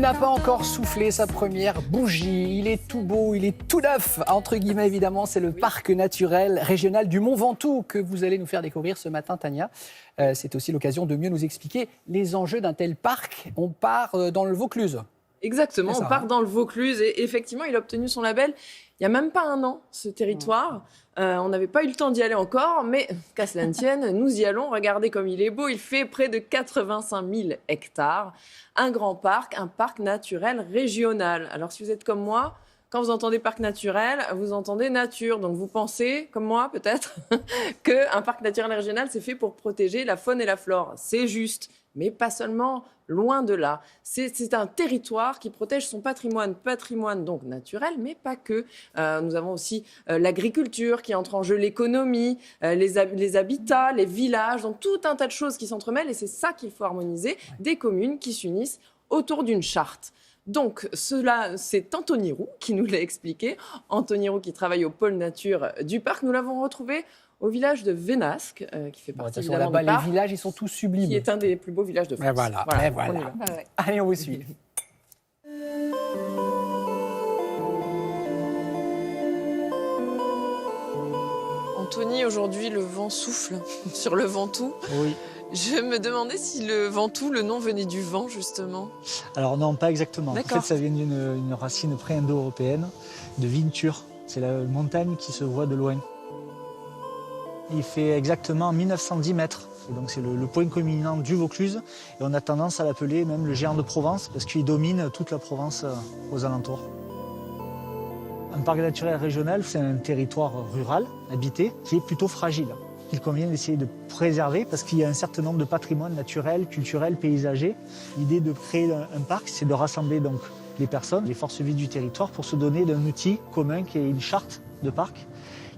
n'a pas encore soufflé sa première bougie. Il est tout beau, il est tout neuf. Entre guillemets, évidemment, c'est le parc naturel régional du Mont Ventoux que vous allez nous faire découvrir ce matin, Tania. C'est aussi l'occasion de mieux nous expliquer les enjeux d'un tel parc. On part dans le Vaucluse. Exactement, on part dans le Vaucluse et effectivement, il a obtenu son label il n'y a même pas un an, ce territoire. On n'avait pas eu le temps d'y aller encore, mais qu'à cela ne tienne, nous y allons. Regardez comme il est beau, il fait près de 85 000 hectares. Un grand parc, un parc naturel régional. Alors si vous êtes comme moi, quand vous entendez parc naturel, vous entendez nature. Donc vous pensez, comme moi peut-être, qu'un parc naturel régional, c'est fait pour protéger la faune et la flore. C'est juste, mais pas seulement, loin de là. C'est un territoire qui protège son patrimoine donc naturel, mais pas que. Nous avons aussi l'agriculture qui entre en jeu, l'économie, les habitats, les villages, donc tout un tas de choses qui s'entremêlent et c'est ça qu'il faut harmoniser, des communes qui s'unissent autour d'une charte. Donc, c'est Anthony Roux qui nous l'a expliqué. Anthony Roux qui travaille au pôle nature du parc. Nous l'avons retrouvé au village de Vénasque, qui fait partie évidemment du parc. Les villages, ils sont tous sublimes. Qui est un des plus beaux villages de France. Et voilà. On y va. Allez, on vous suit. Anthony, aujourd'hui, le vent souffle sur le Ventoux. Oui. Je me demandais si le Ventoux, le nom venait du vent, justement. Alors non, pas exactement. En D'accord. fait, ça vient d'une racine pré-indo-européenne, de Vinture. C'est la montagne qui se voit de loin. Il fait exactement 1910 mètres. Et donc c'est le point culminant du Vaucluse. Et on a tendance à l'appeler même le géant de Provence, parce qu'il domine toute la Provence aux alentours. Un parc naturel régional, c'est un territoire rural, habité, qui est plutôt fragile, qu'il convient d'essayer de préserver parce qu'il y a un certain nombre de patrimoines naturels, culturels, paysagers. L'idée de créer un parc, c'est de rassembler donc les personnes, les forces vives du territoire pour se donner d'un outil commun qui est une charte de parc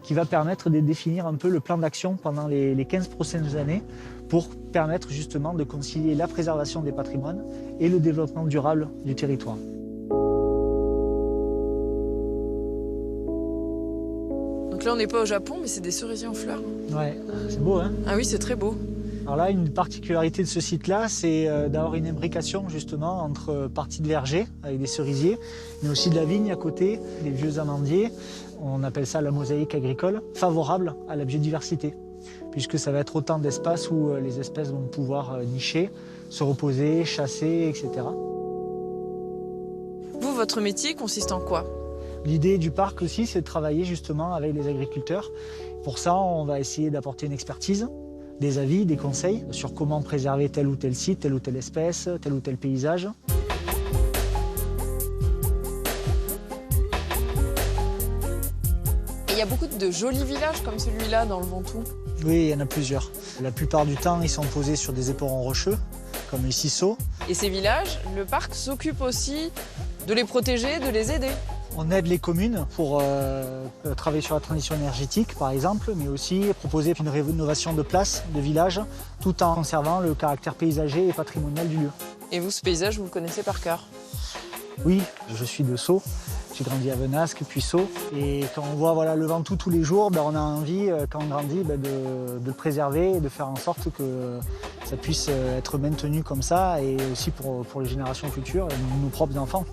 qui va permettre de définir un peu le plan d'action pendant les 15 prochaines années pour permettre justement de concilier la préservation des patrimoines et le développement durable du territoire. Donc là, on n'est pas au Japon, mais c'est des cerisiers en fleurs. Ouais, c'est beau, hein? Ah oui, c'est très beau. Alors là, une particularité de ce site-là, c'est d'avoir une imbrication justement entre parties de verger avec des cerisiers, mais aussi de la vigne à côté, des vieux amandiers. On appelle ça la mosaïque agricole, favorable à la biodiversité, puisque ça va être autant d'espaces où les espèces vont pouvoir nicher, se reposer, chasser, etc. Vous, votre métier consiste en quoi? L'idée du parc aussi, c'est de travailler justement avec les agriculteurs. Pour ça, on va essayer d'apporter une expertise, des avis, des conseils sur comment préserver tel ou tel site, telle ou telle espèce, tel ou tel paysage. Et il y a beaucoup de jolis villages comme celui-là dans le Ventoux. Oui, il y en a plusieurs. La plupart du temps, ils sont posés sur des éperons rocheux, comme les Ciseaux. Et ces villages, le parc s'occupe aussi de les protéger, de les aider. On aide les communes pour travailler sur la transition énergétique, par exemple, mais aussi proposer une rénovation de places, de villages, tout en conservant le caractère paysager et patrimonial du lieu. Et vous, ce paysage, vous le connaissez par cœur? Oui, je suis de Sceaux. J'ai grandi à Venasque, puis Sceaux. Et quand on voit le Ventoux tous les jours, on a envie, quand on grandit, de le préserver et de faire en sorte que ça puisse être maintenu comme ça, et aussi pour les générations futures et nos propres enfants.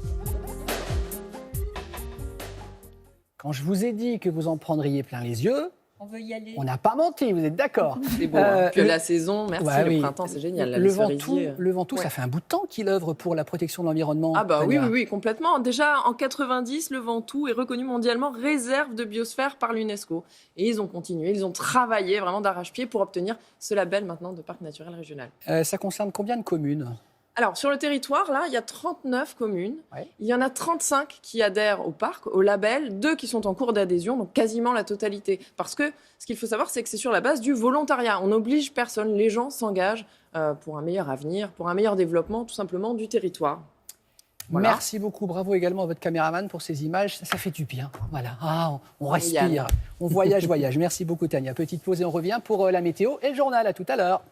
Quand je vous ai dit que vous en prendriez plein les yeux, On veut y aller. on n'a pas menti, vous êtes d'accord? C'est beau. Que la saison, merci, le printemps, c'est génial. Là, Le les Ventoux, cerisiers. ça fait un bout de temps qu'il œuvre pour la protection de l'environnement. Ah bah Tania. oui, complètement. Déjà, en 90, le Ventoux est reconnu mondialement réserve de biosphère par l'UNESCO. Et ils ont continué, ils ont travaillé vraiment d'arrache-pied pour obtenir ce label maintenant de parc naturel régional. Ça concerne combien de communes? Alors, sur le territoire, là, il y a 39 communes. Ouais. Il y en a 35 qui adhèrent au parc, au label, 2 qui sont en cours d'adhésion, donc quasiment la totalité. Parce que ce qu'il faut savoir, c'est que c'est sur la base du volontariat. On n'oblige personne, les gens s'engagent pour un meilleur avenir, pour un meilleur développement, tout simplement, du territoire. Voilà. Merci beaucoup, bravo également à votre caméraman pour ces images, ça fait du bien. Voilà, on respire, on voyage. Merci beaucoup Tania. Petite pause et on revient pour la météo et le journal. À tout à l'heure.